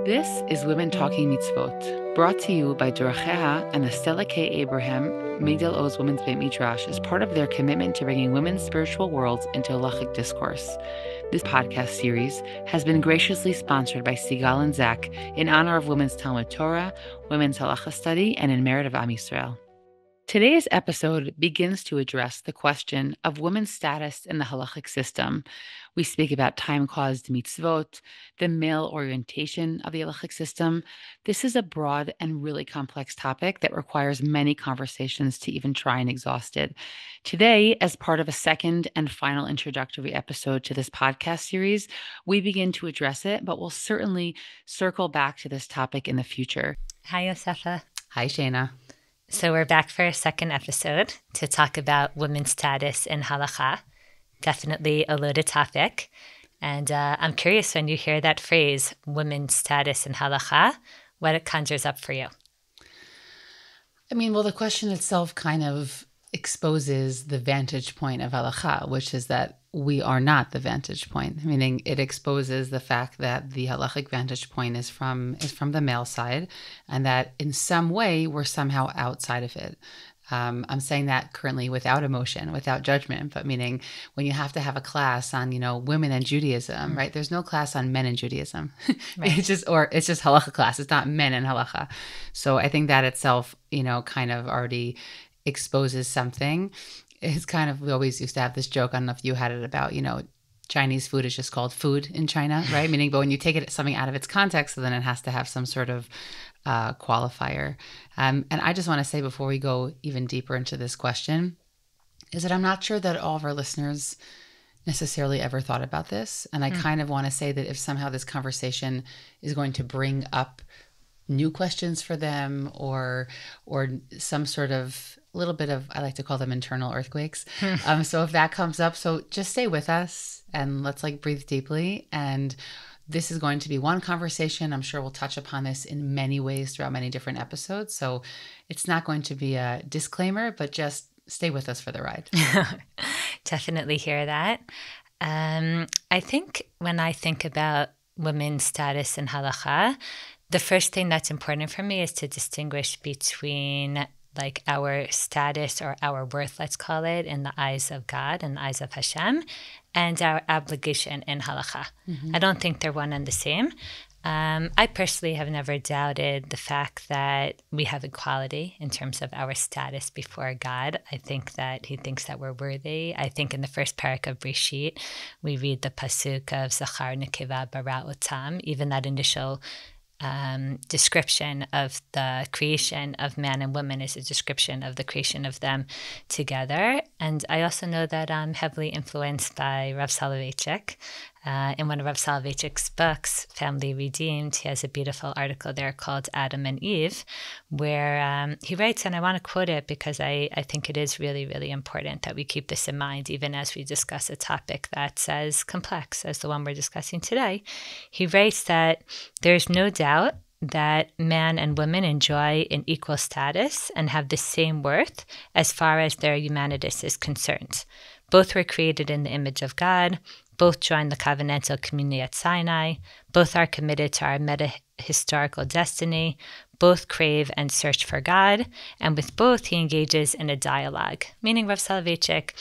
This is Women Talking Mitzvot, brought to you by Dorachea and the Stella K. Abraham Migdal Oz Women's Beit Midrash as part of their commitment to bringing women's spiritual worlds into halachic discourse. This podcast series has been graciously sponsored by Sigal and Zach in honor of Women's Talmud Torah, Women's Halacha Study, and in merit of Am Yisrael. Today's episode begins to address the question of women's status in the halachic system. We speak about time-caused mitzvot, the male orientation of the halachic system. This is a broad and really complex topic that requires many conversations to even try and exhaust it. Today, as part of a second and final introductory episode to this podcast series, we begin to address it, but we'll certainly circle back to this topic in the future. Hi, Yosefa. Hi, Shana. So we're back for a second episode to talk about women's status in halacha. Definitely a loaded topic. And I'm curious, when you hear that phrase, women's status in halacha, what it conjures up for you. Well, the question itself kind of exposes the vantage point of halacha, which is that we are not the vantage point, meaning it exposes the fact that the halachic vantage point is from the male side, and that in some way we're somehow outside of it. I'm saying that currently without emotion, without judgment, but meaning when you have to have a class on, women and Judaism, right? There's no class on men and Judaism. Right. It's just halacha class. It's not men and halacha. So I think that itself, kind of already exposes something. It's kind of, we always used to have this joke, I don't know if you had it, about, Chinese food is just called food in China, right? Meaning, but when you take something out of its context, then it has to have some sort of qualifier. And I just want to say, before we go even deeper into this question, is that I'm not sure that all of our listeners necessarily ever thought about this. And I kind of want to say that if somehow this conversation is going to bring up new questions for them, or some sort of little bit of, I like to call them internal earthquakes. So if that comes up, so just stay with us and let's breathe deeply. And this is going to be one conversation. I'm sure we'll touch upon this in many ways throughout many different episodes. So it's not going to be a disclaimer, but just stay with us for the ride. Definitely hear that. I think when I think about women's status in halacha, the first thing that's important for me is to distinguish between our status or our worth, let's call it, in the eyes of God and the eyes of Hashem, and our obligation in halacha. Mm-hmm. I don't think they're one and the same. I personally have never doubted the fact that we have equality in terms of our status before God. I think that He thinks that we're worthy. I think in the first parak of Breshit, we read the pasuk of Zachar Nekeva bara otam, even that initial description of the creation of man and woman is a description of the creation of them together. And I also know that I'm heavily influenced by Rav Soloveitchik. In one of Rav Soloveitchik's books, Family Redeemed, he has a beautiful article there called Adam and Eve, where he writes, and I want to quote it because I think it is really, really important that we keep this in mind, even as we discuss a topic that's as complex as the one we're discussing today. He writes that there's no doubt that man and women enjoy an equal status and have the same worth as far as their humanitas is concerned. Both were created in the image of God. Both join the covenantal community at Sinai. Both are committed to our meta-historical destiny. Both crave and search for God. And with both, he engages in a dialogue, meaning Rav Soloveitchik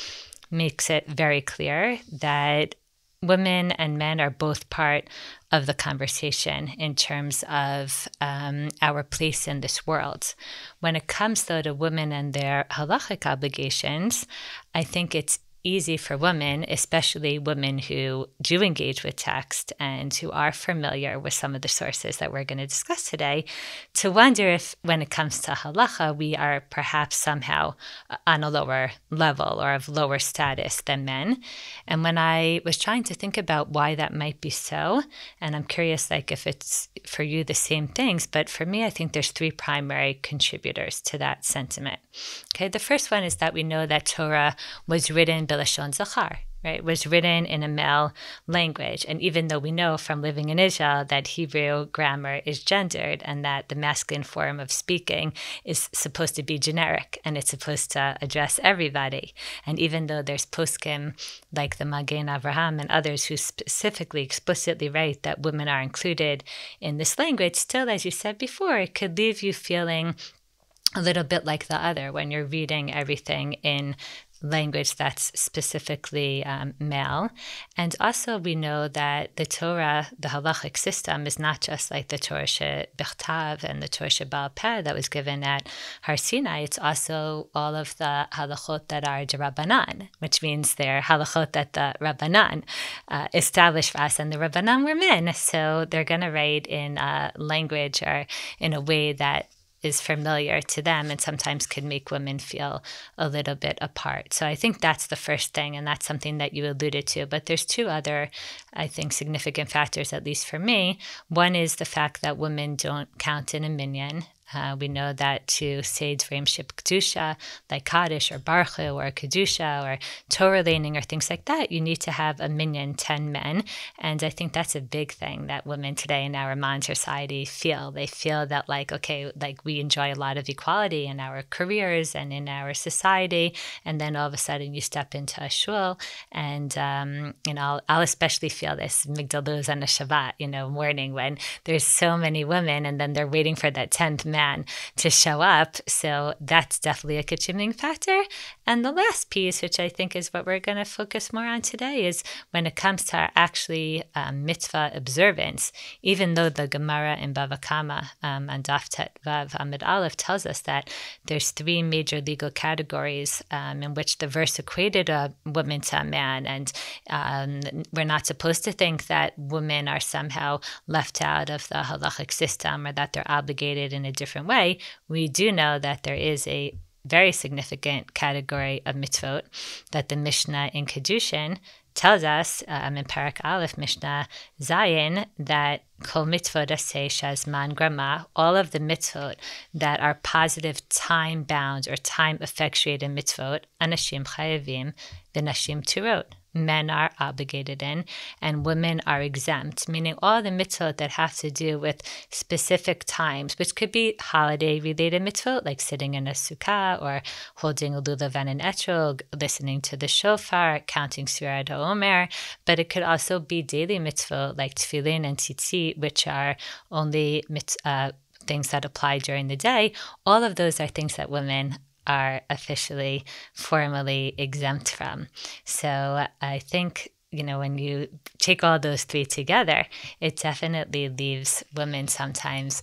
makes it very clear that women and men are both part of the conversation in terms of our place in this world. When it comes, though, to women and their halachic obligations, I think it's easy for women, especially women who do engage with text and who are familiar with some of the sources that we're going to discuss today, to wonder if when it comes to halacha, we are perhaps somehow on a lower level or of lower status than men. And when I was trying to think about why that might be so, and I'm curious if it's for you the same things, but for me, I think there's three primary contributors to that sentiment. Okay, the first one is that we know that Torah was written B'lashon Zachar, right, was written in a male language. And even though we know from living in Israel that Hebrew grammar is gendered and that the masculine form of speaking is supposed to be generic and it's supposed to address everybody. And even though there's poskim like the Magen Avraham and others who specifically, explicitly write that women are included in this language, still, as you said before, it could leave you feeling a little bit like the other when you're reading everything in language that's specifically male. And also we know that the Torah, the halachic system, is not just like the Torah Shebechtav and the Torah Sheba'al Peh that was given at Har Sinai. It's also all of the halachot that are Rabbanan, which means they're halachot that the Rabbanan established for us. And the Rabbanan were men, so they're going to write in language or in a way that is familiar to them and sometimes could make women feel a little bit apart. So I think that's the first thing, and that's something that you alluded to. But there's two other, I think, significant factors, at least for me. One is the fact that women don't count in a minyan. We know that to say Dvarim Sheb Kedusha, like Kaddish or Baruch or Kedusha or Torah laning or things like that, you need to have a minyan, 10 men. And I think that's a big thing that women today in our modern society feel. They feel that like, okay, like we enjoy a lot of equality in our careers and in our society. And then all of a sudden you step into a shul and, I'll especially feel this Migdal Luz on a Shabbat, morning when there's so many women and then they're waiting for that 10th man to show up. So that's definitely a contributing factor. And the last piece, which I think is what we're going to focus more on today, is when it comes to our actually mitzvah observance, even though the Gemara in Bava Kama on Daf Tet Vav Amid Aleph tells us that there's 3 major legal categories in which the verse equated a woman to a man. And we're not supposed to think that women are somehow left out of the halachic system or that they're obligated in a different way. We do know that there is a very significant category of mitzvot that the Mishnah in Kedushin tells us in Parak Aleph Mishnah Zayin that kol mitzvot aseh shazman grama, all of the mitzvot that are positive time bound or time effectuated mitzvot, anashim chayavim v'nashim turot. Men are obligated in, and women are exempt, meaning all the mitzvot that have to do with specific times, which could be holiday-related mitzvot, like sitting in a sukkah or holding a lulav and an etrog, listening to the shofar, counting Surah HaOmer, but it could also be daily mitzvot, like tefillin and tzitzit, which are only things that apply during the day. All of those are things that women are officially, formally exempt from. So I think, when you take all those 3 together, it definitely leaves women sometimes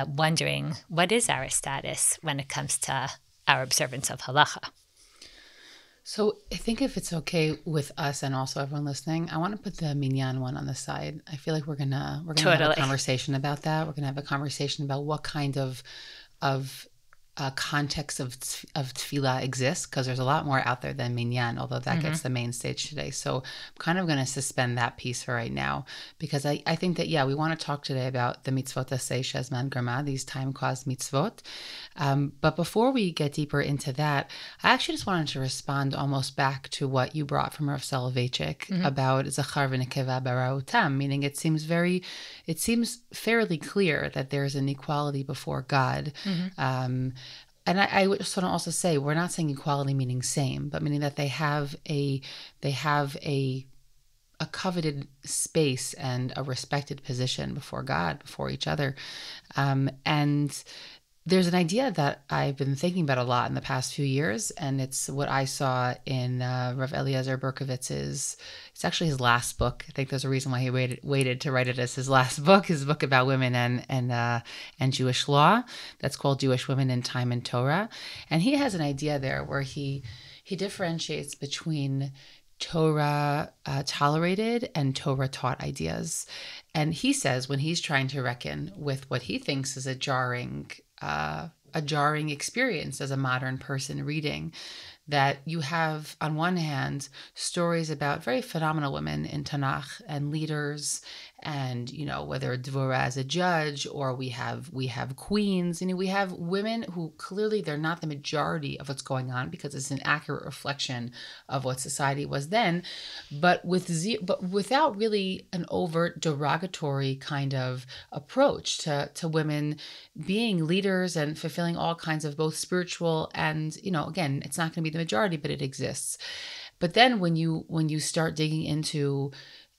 wondering, what is our status when it comes to our observance of halacha? So I think if it's okay with us and also everyone listening, I want to put the minyan one on the side. I feel like we're gonna Totally have a conversation about that. We're gonna have a conversation about what kind of context of tefillah exists, because there's a lot more out there than minyan, although that gets the main stage today. So I'm kind of going to suspend that piece for right now, because I think that, we want to talk today about the mitzvot aseh shazman grama, these time-caused mitzvot. But before we get deeper into that, I actually just wanted to respond almost back to what you brought from Rav Soloveitchik about zachar v'nekeva barautam, meaning it seems fairly clear that there's an equality before God. And I would just want to also say, we're not saying equality meaning same, but meaning that they have a coveted space and a respected position before God, before each other. And there's an idea that I've been thinking about a lot in the past few years, and it's what I saw in Rav Eliezer Berkovitz's. It's actually his last book. I think there's a reason why he waited to write it as his last book. His book about women and Jewish law. That's called Jewish Women in Time and Torah. And he has an idea there where he differentiates between Torah tolerated and Torah taught ideas. And he says when he's trying to reckon with what he thinks is a jarring experience as a modern person reading, that you have, on one hand, stories about very phenomenal women in Tanakh and leaders and whether Dvorah as a judge, or we have queens, we have women who clearly they're not the majority of what's going on because it's an accurate reflection of what society was then, but without really an overt derogatory kind of approach to women being leaders and fulfilling all kinds of both spiritual and, again, it's not going to be the majority, but it exists. But then when you start digging into,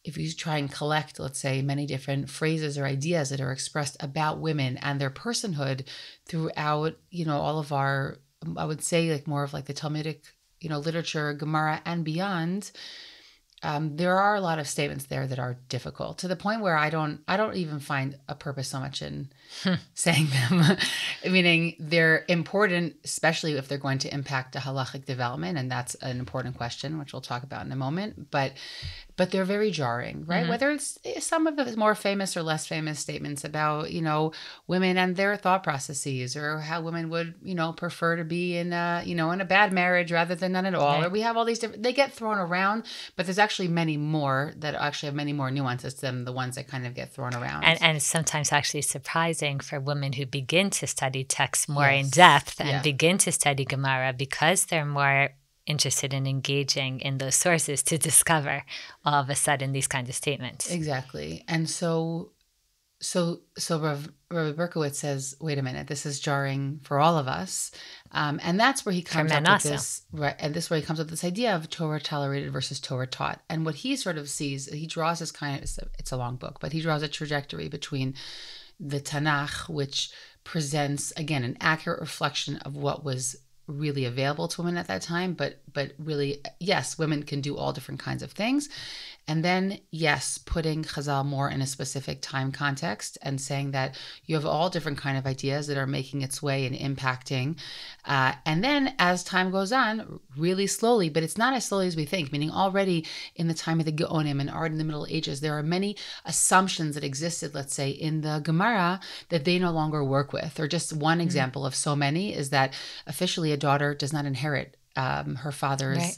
if you try and collect, let's say, many different phrases or ideas that are expressed about women and their personhood throughout, all of our, I would say, like more of like the Talmudic, literature, Gemara and beyond, there are a lot of statements there that are difficult, to the point where I don't even find a purpose so much in saying them. Meaning they're important, especially if they're going to impact a halachic development, and that's an important question, which we'll talk about in a moment. But they're very jarring, right? Mm-hmm. Whether it's some of the more famous or less famous statements about, women and their thought processes, or how women would, prefer to be in a bad marriage rather than none at all. Right. Or we have all these different, they get thrown around, but there's actually many more that actually have many more nuances than the ones that kind of get thrown around. And it's sometimes actually surprising for women who begin to study texts more in depth and begin to study Gemara, because they're more interested in engaging in those sources, to discover all of a sudden these kinds of statements. Exactly. And so Rabbi Berkowitz says, wait a minute, this is jarring for all of us. And that's where he comes up with this, right? And this is where he comes up with this idea of Torah tolerated versus Torah taught. And what he sort of sees, he draws this it's a long book, but he draws a trajectory between the Tanakh, which presents, again, an accurate reflection of what was really available to women at that time, but really, yes, women can do all different kinds of things. And then, yes, putting Chazal more in a specific time context and saying that you have all different kind of ideas that are making its way and impacting. And then as time goes on, really slowly, but it's not as slowly as we think, meaning already in the time of the Geonim and art in the Middle Ages, there are many assumptions that existed, let's say, in the Gemara that they no longer work with. Or just one example of so many is that officially a daughter does not inherit her father's,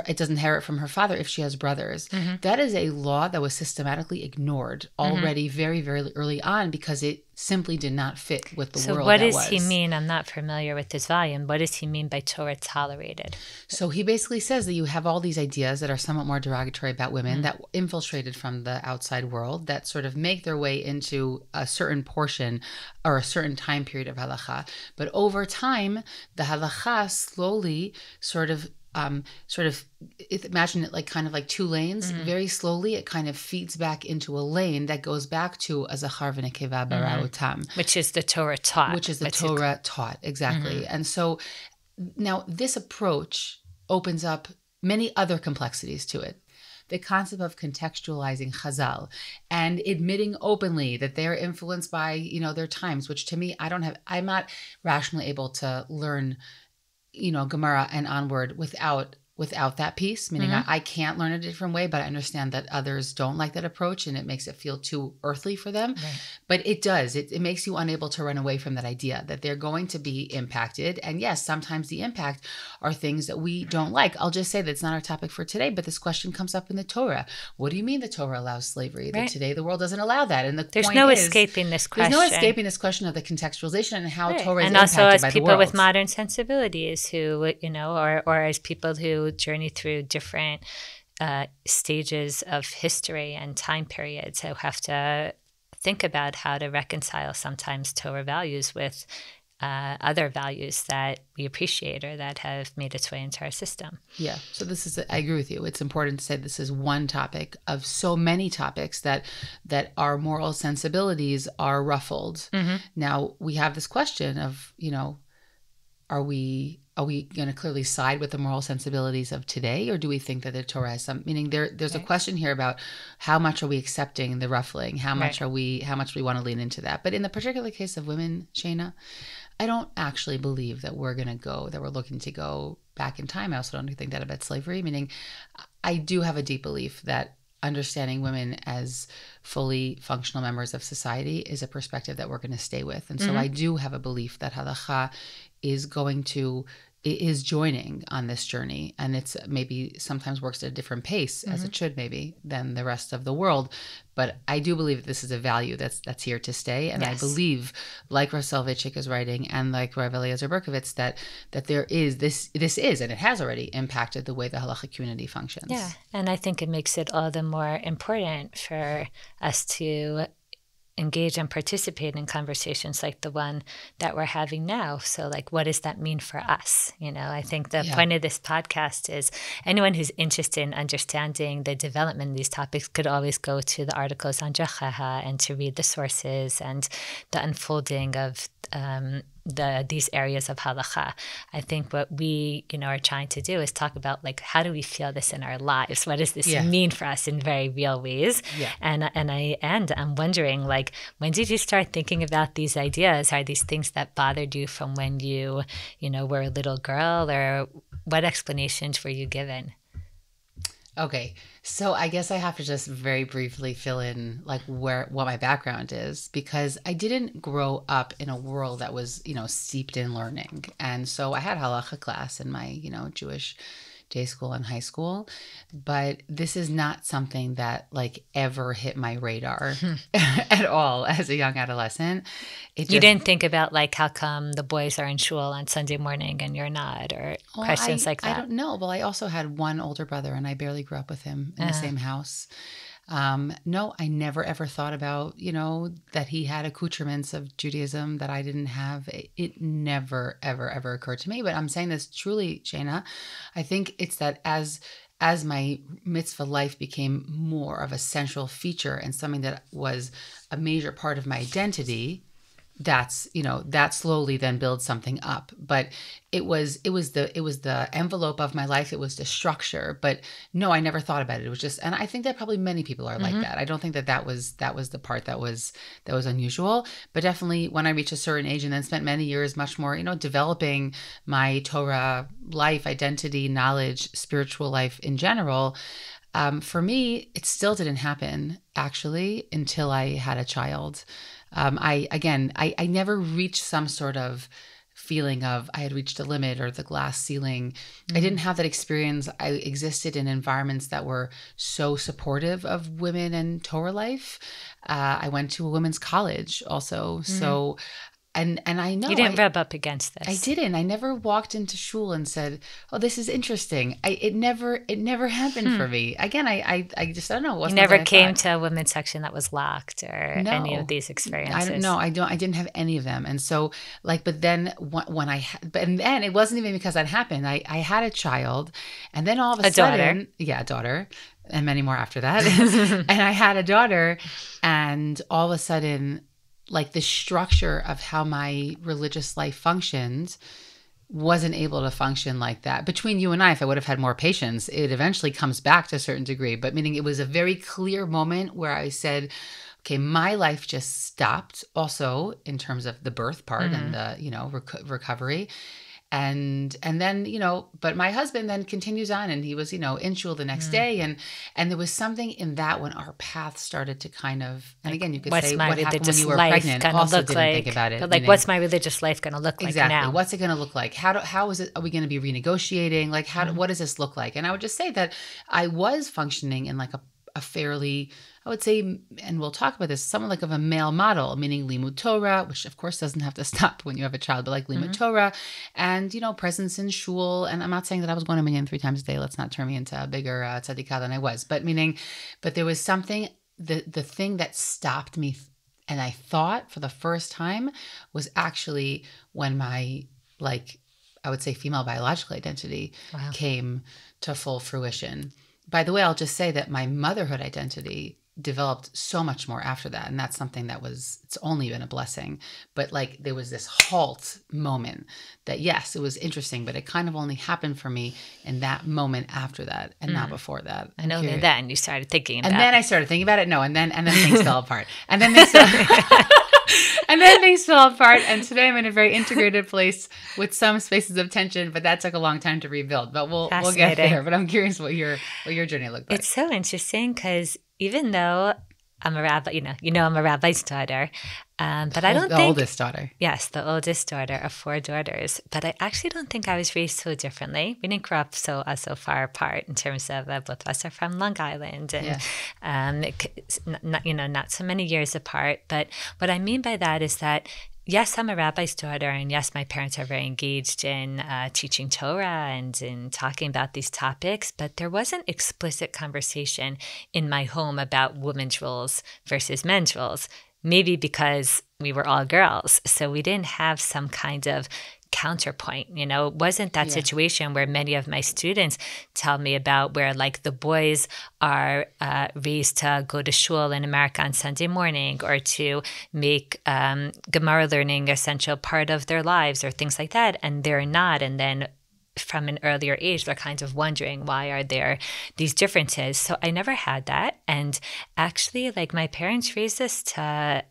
it doesn't inherit from her father if she has brothers. Mm-hmm. That is a law that was systematically ignored already very, very early on, because it simply did not fit with the world. So what does he mean? I'm not familiar with this volume. What does he mean by Torah tolerated? So he basically says that you have all these ideas that are somewhat more derogatory about women that infiltrated from the outside world, that sort of make their way into a certain portion or a certain time period of halacha. But over time, the halacha slowly sort of imagine it like kind of like two lanes. Very slowly, it kind of feeds back into a lane that goes back to a zachar v'nekeva bara otam, which is the Torah taught. Which is the Torah taught, exactly. And so now this approach opens up many other complexities to it. The concept of contextualizing Chazal and admitting openly that they're influenced by, their times, which to me, I'm not rationally able to learn Gemara and onward without that piece, meaning I can't learn a different way, but I understand that others don't like that approach and it makes it feel too earthly for them. Right. But it does. It makes you unable to run away from that idea that they're going to be impacted. And yes, sometimes the impact are things that we don't like. I'll just say that's not our topic for today, but this question comes up in the Torah. What do you mean the Torah allows slavery? That today the world doesn't allow that. And there's no escaping this question. There's no escaping this question of the contextualization and how Torah is and impacted by the world. And also as people with modern sensibilities who, or as people who journey through different stages of history and time periods, who have to think about how to reconcile sometimes Torah values with other values that we appreciate or that have made its way into our system. Yeah. So I agree with you. It's important to say this is one topic of so many topics that our moral sensibilities are ruffled. Now we have this question of, are we going to clearly side with the moral sensibilities of today, or do we think that the Torah has some meaning? There's a question here about how much are we accepting the ruffling? How much do we want to lean into that? But in the particular case of women, Shana, I don't actually believe that we're looking to go back in time. I also don't think that about slavery, meaning I do have a deep belief that understanding women as fully functional members of society is a perspective that we're going to stay with. And so I do have a belief that halacha is going to is joining on this journey, and it's maybe sometimes works at a different pace as it should maybe than the rest of the world. But I do believe that this is a value that's here to stay. And I believe, like Rav Soloveitchik is writing and like Rav Eliezer Berkovitz, that there is this is, and it has already impacted the way the halachic community functions. Yeah. And I think it makes it all the more important for us to engage and participate in conversations like the one that we're having now. So like, what does that mean for us? I think the point of this podcast is anyone who's interested in understanding the development of these topics could always go to the articles on Jachaha and to read the sources and the unfolding of these areas of halacha. I think what we, are trying to do is talk about like, how do we feel this in our lives? What does this mean for us in very real ways? Yeah. And I'm wondering, like, when did you start thinking about these ideas? Are these things that bothered you from when you were a little girl, or what explanations were you given? Okay, so I guess I have to just very briefly fill in like what my background is, because I didn't grow up in a world that was, steeped in learning. And so I had halacha class in my, Jewish day school and high school, but this is not something that like ever hit my radar at all as a young adolescent. You didn't think about like, how come the boys are in shul on Sunday morning and you're not, or questions like that? I don't know. Well, I also had one older brother and I barely grew up with him in the same house. No, I never ever thought about, that he had accoutrements of Judaism that I didn't have. It never, ever, ever occurred to me. But I'm saying this truly, Shana, I think it's that as my mitzvah life became more of a central feature and something that was a major part of my identity, that slowly then builds something up. But it was the envelope of my life. It was the structure. But no, I never thought about it. It was just, and I think that probably many people are like that. I don't think that was the part that was unusual. But definitely when I reached a certain age and then spent many years much more, developing my Torah life, identity, knowledge, spiritual life in general, for me, it still didn't happen actually until I had a child. I never reached some sort of feeling of I had reached a limit or the glass ceiling. I didn't have that experience. I existed in environments that were so supportive of women and Torah life. I went to a women's college also. So, and I know you didn't rub up against this. I didn't. I never walked into shul and said, "Oh, this is interesting." It never happened for me. Again, I just I don't know. You never came to a women's section that was locked or any of these experiences. I didn't have any of them. And so but then and then it wasn't even because that happened. I had a child, and then all of a sudden, a daughter, and many more after that. And I had a daughter, and all of a sudden, like the structure of how my religious life functioned wasn't able to function like that. Between you and I, if I would have had more patience, it eventually comes back to a certain degree. But meaning it was a very clear moment where I said, okay, my life just stopped also in terms of the birth part and the, recovery. And then, but my husband then continues on, and he was, in shul the next day. And there was something in that when our paths started to kind of, and again, you could say what happened when you were pregnant, also didn't think about it. But like, what's my religious life going to look like now? Exactly. What's it going to look like? How is it, are we going to be renegotiating? Like, what does this look like? And I would just say that I was functioning in like a fairly, I would say, and we'll talk about this, somewhat like of a male model, meaning limud Torah, which of course doesn't have to stop when you have a child, but like limud Torah and, presence in shul. And I'm not saying that I was going to minyan 3 times a day. Let's not turn me into a bigger tzadikah than I was. But there was something, the thing that stopped me, and I thought for the first time, was actually when my, I would say female biological identity came to full fruition. By the way, I'll just say that my motherhood identity developed so much more after that. And that's something that it's only been a blessing. But there was this halt moment that, yes, it was interesting, but it kind of only happened for me in that moment after that and not before that. And only then you started thinking about it. And then I started thinking about it. No, and then things fell apart. And then things fell apart. And today I'm in a very integrated place with some spaces of tension, but that took a long time to rebuild. But we'll get there. But I'm curious what your journey looked like. It's so interesting because even though I'm a rabbi, I'm a rabbi's daughter. But I don't the think... oldest daughter. Yes, the oldest daughter of 4 daughters. But I actually don't think I was raised so differently. We didn't grow up so far apart in terms of both of us are from Long Island and, not so many years apart. But what I mean by that is that, yes, I'm a rabbi's daughter, and yes, my parents are very engaged in teaching Torah and in talking about these topics, but there wasn't explicit conversation in my home about women's roles versus men's roles, maybe because we were all girls, so we didn't have some kind of counterpoint. It wasn't that situation where many of my students tell me about, where like the boys are raised to go to shul in America on Sunday morning, or to make Gemara learning a central part of their lives, or things like that, and they're not. And then from an earlier age, they're kind of wondering, why are there these differences? So I never had that. And actually, like, my parents raised us to,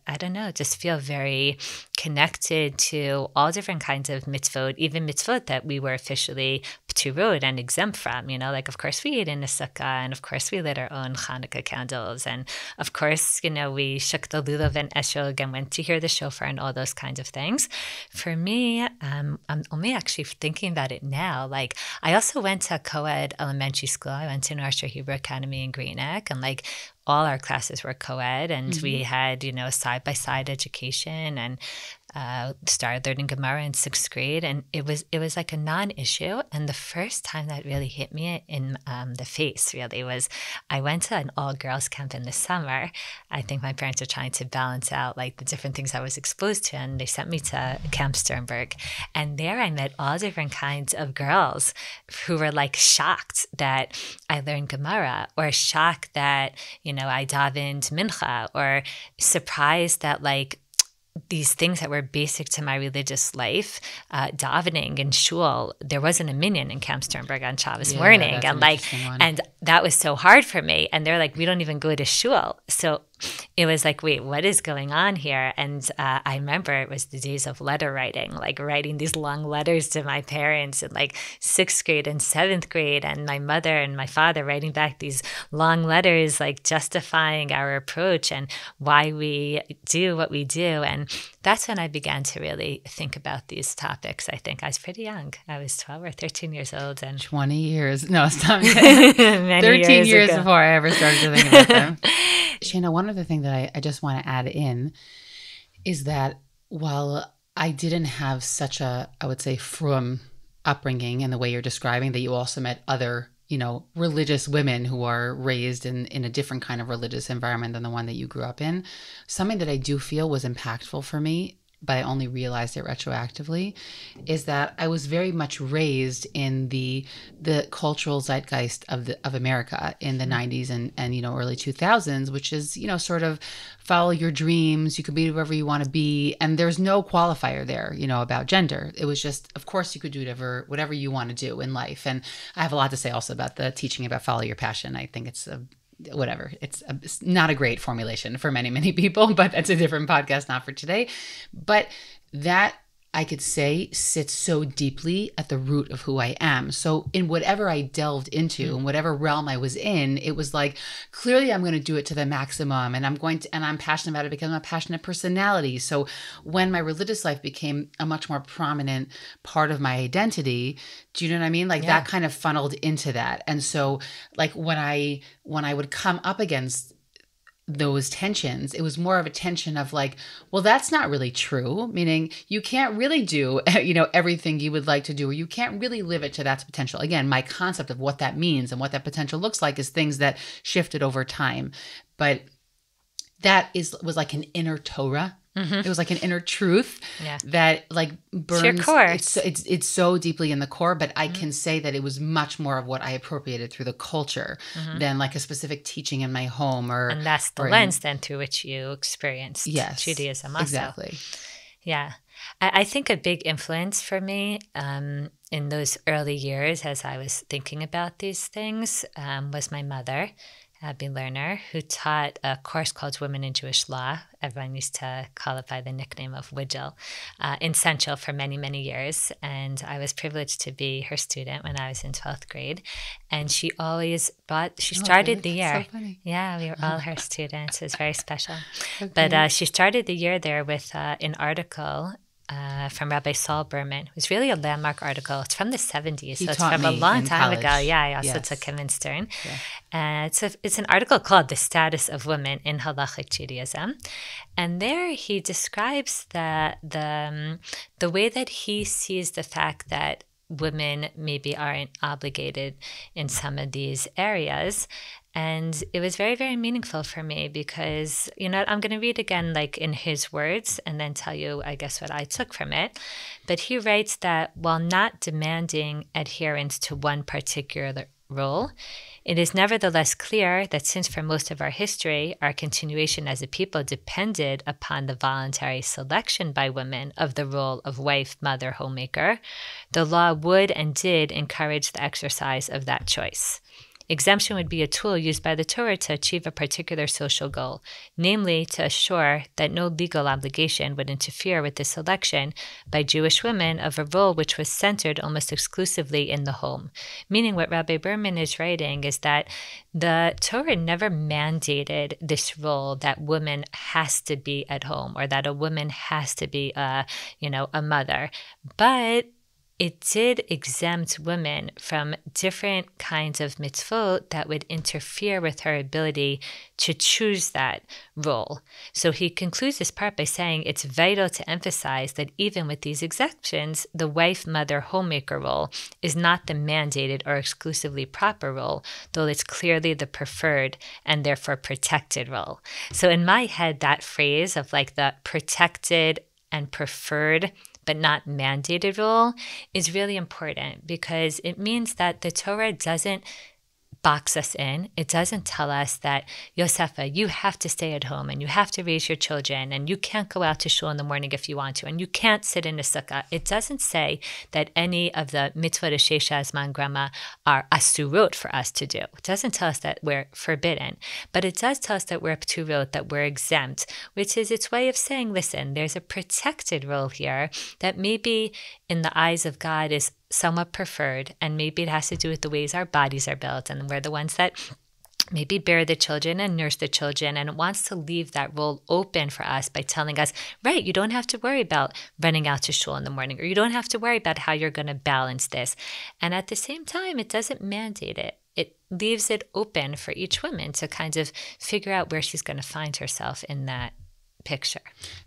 I don't know, just feel very connected to all different kinds of mitzvot, even mitzvot that we were officially p'turot and exempt from. Like, of course, we ate in a sukkah, and of course, we lit our own Hanukkah candles. And of course, we shook the lulav and eshog and went to hear the shofar and all those kinds of things. For me, I'm only actually thinking about it now. Like, I also went to co-ed elementary school. I went to North Shore Hebrew Academy in Great Neck, and like all our classes were co-ed, and we had, side-by-side education, and started learning Gemara in 6th grade, and it was like a non-issue. And the first time that really hit me in the face really was, I went to an all-girls camp in the summer. I think my parents were trying to balance out like the different things I was exposed to, and they sent me to Camp Sternberg, and there I met all different kinds of girls who were like shocked that I learned Gemara, or shocked that I davened mincha, or surprised that like these things that were basic to my religious life, davening in shul. There wasn't a minyan in Camp Sternberg on Shabbos morning, and that was so hard for me. And they're like, we don't even go to shul. So it was like, wait, what is going on here? And I remember it was the days of letter writing, like writing these long letters to my parents in like 6th grade and 7th grade, and my mother and my father writing back these long letters, like justifying our approach and why we do what we do. And that's when I began to really think about these topics. I think I was pretty young. I was 12 or 13 years old. And 20 years. No, stop. 13 years before I ever started to think about them. Shana, one other thing that I just want to add in is that while I didn't have such a, I would say, frum upbringing in the way you're describing, that you also met other, religious women who are raised in a different kind of religious environment than the one that you grew up in. Something that I do feel was impactful for me, but I only realized it retroactively, is that I was very much raised in the cultural zeitgeist of America in the 90s and early 2000s, which is, sort of follow your dreams. You could be whoever you want to be. And there's no qualifier there, about gender. It was just, of course, you could do whatever you want to do in life. And I have a lot to say also about the teaching about follow your passion. I think it's it's not a great formulation for many, many people, but that's a different podcast, not for today. But that, I could say, sits so deeply at the root of who I am. So in whatever I delved into, in whatever realm I was in, it was like, clearly I'm going to do it to the maximum, and I'm passionate about it because I'm a passionate personality. So when my religious life became a much more prominent part of my identity, do you know what I mean? Like that kind of funneled into that. And so like when I would come up against those tensions, it was more of a tension of like, well, that's not really true. Meaning you can't really do, everything you would like to do, or you can't really live it to that potential. Again, my concept of what that means and what that potential looks like is things that shifted over time. But that was like an inner Torah. It was like an inner truth that like burns. It's your core. It's so deeply in the core, but I can say that it was much more of what I appropriated through the culture than like a specific teaching in my home and that's the lens then through which you experienced Judaism also. Exactly. Yeah. I think a big influence for me in those early years as I was thinking about these things was my mother. Abby Lerner, who taught a course called Women in Jewish Law. Everyone used to call it by the nickname of Widgel, in Central for many, many years. And I was privileged to be her student when I was in 12th grade. And she always she started the year. So funny. Yeah, we were all her students. It was very special. Okay. But she started the year there with an article from Rabbi Saul Berman. It was really a landmark article. It's from the 70s, so it's from a long time ago. Yeah, I also took him in Stern. Yeah. It's an article called "The Status of Women in Halachic Judaism," and there he describes the way that he sees the fact that women maybe aren't obligated in some of these areas. And it was very, very meaningful for me because, I'm going to read again like in his words and then tell you, I guess, what I took from it. But he writes that while not demanding adherence to one particular role, it is nevertheless clear that since for most of our history, our continuation as a people depended upon the voluntary selection by women of the role of wife, mother, homemaker, the law would and did encourage the exercise of that choice. Exemption would be a tool used by the Torah to achieve a particular social goal, namely to assure that no legal obligation would interfere with the selection by Jewish women of a role which was centered almost exclusively in the home. Meaning what Rabbi Berman is writing is that the Torah never mandated this role that woman has to be at home or that a woman has to be a mother, but it did exempt women from different kinds of mitzvot that would interfere with her ability to choose that role. So he concludes this part by saying it's vital to emphasize that even with these exceptions, the wife, mother, homemaker role is not the mandated or exclusively proper role, though it's clearly the preferred and therefore protected role. So in my head, that phrase of like the protected and preferred but not mandated role is really important because it means that the Torah doesn't box us in. It doesn't tell us that, Yosefa, you have to stay at home and you have to raise your children and you can't go out to shul in the morning if you want to and you can't sit in a sukkah. It doesn't say that any of the mitzvot shesha zman grama are asurot for us to do. It doesn't tell us that we're forbidden, but it does tell us that we're pturot, that we're exempt, which is its way of saying, listen, there's a protected role here that maybe in the eyes of God is somewhat preferred, and maybe it has to do with the ways our bodies are built, and we're the ones that maybe bear the children and nurse the children, and it wants to leave that role open for us by telling us, right, you don't have to worry about running out to shul in the morning, or you don't have to worry about how you're going to balance this. And at the same time, it doesn't mandate it. It leaves it open for each woman to kind of figure out where she's going to find herself in that picture.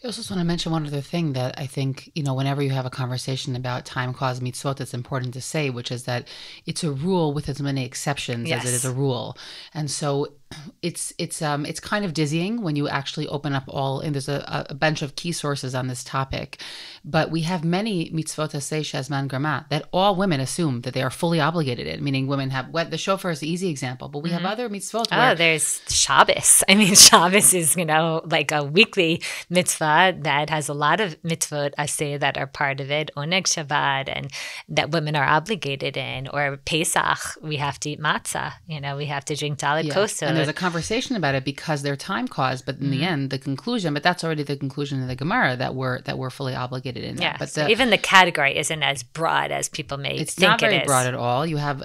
I also just want to mention one other thing that I think, whenever you have a conversation about time-caused mitzvot, it's important to say, which is that it's a rule with as many exceptions as it is a rule. And so it's kind of dizzying when you actually open up and there's a bunch of key sources on this topic, but we have many mitzvot aseh zman grama that all women assume that they are fully obligated in, meaning women have, the shofar is the easy example, but we have other mitzvot where there's Shabbos. I mean, Shabbos is, like a weekly mitzvah that has a lot of mitzvot aseh that are part of it, oneg Shabbat, and that women are obligated in, or Pesach, we have to eat matzah, we have to drink dalit kosod. And there's a conversation about it because they're time caused, but in the end, the conclusion, but that's already the conclusion in the Gemara that we're fully obligated in that. Yeah, But so even the category isn't as broad as people may think it is. It's not very broad at all. You have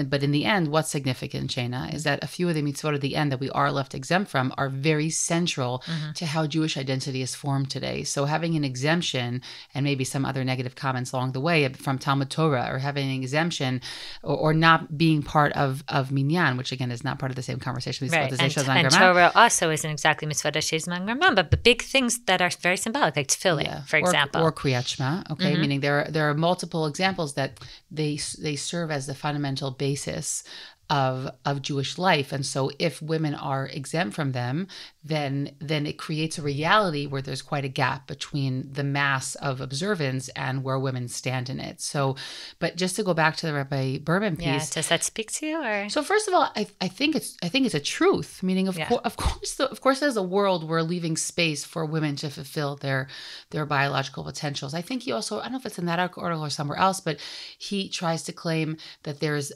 but in the end, what's significant, Shana, is that a few of the mitzvot at the end that we are left exempt from are very central to how Jewish identity is formed today. So having an exemption, and maybe some other negative comments along the way from Talmud Torah, or having an exemption, or not being part of minyan, which again is not part of the same conversation. Right, and Torah also isn't exactly mitzvot zman grama, but the big things that are very symbolic, like tefillin, for example, or kriyat shema. Okay, meaning there are multiple examples that they serve as the fundamental basis of Jewish life. And so if women are exempt from them, then it creates a reality where there's quite a gap between the mass of observance and where women stand in it. So, but just to go back to the Rabbi Berman piece. Does that speak to you? Or? So first of all, I think it's a truth, meaning of course there's a world where leaving space for women to fulfill their biological potentials. I think he also, I don't know if it's in that article or somewhere else, but he tries to claim that there's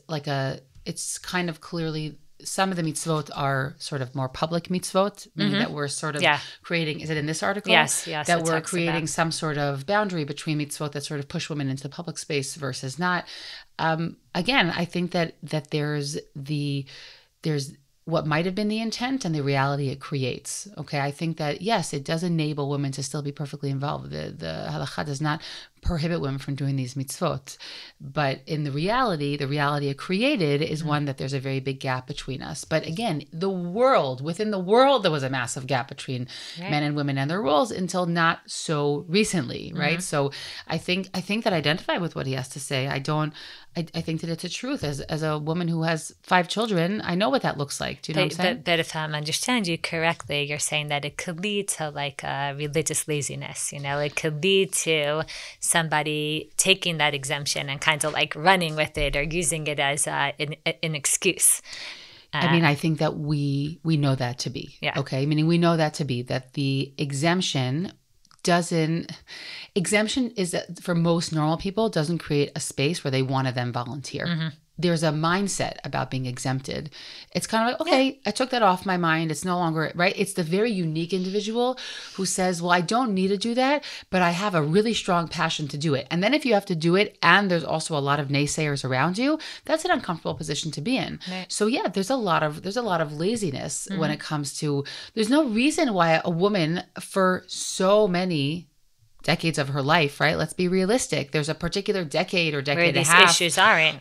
it's kind of clearly some of the mitzvot are sort of more public mitzvot, meaning that we're sort of creating, is it in this article? Yes. That we're creating some sort of boundary between mitzvot that sort of push women into the public space versus not. Again, I think that there's what might have been the intent and the reality it creates. Okay, I think that, yes, it does enable women to still be perfectly involved. The halacha does not prohibit women from doing these mitzvot. But in the reality it created is one that there's a very big gap between us. But again, within the world, there was a massive gap between men and women and their roles until not so recently, right? So I think that I identify with what he has to say. I think that it's a truth. As a woman who has 5 children, I know what that looks like. Do you know what I'm saying? But if I understand you correctly, you're saying that it could lead to like a religious laziness. It could lead to somebody taking that exemption and kind of like running with it or using it as an excuse. I think that we know that to be. Yeah. Okay. Meaning we know that to be that the exemption is that for most normal people doesn't create a space where they want to then volunteer. There's a mindset about being exempted. It's kind of like, okay, I took that off my mind. It's no longer, right? It's the very unique individual who says, well, I don't need to do that, but I have a really strong passion to do it. And then if you have to do it and there's also a lot of naysayers around you, that's an uncomfortable position to be in. Right. So yeah, there's a lot of laziness when it comes to, there's no reason why a woman for so many decades of her life, right? Let's be realistic. There's a particular decade or decade and a half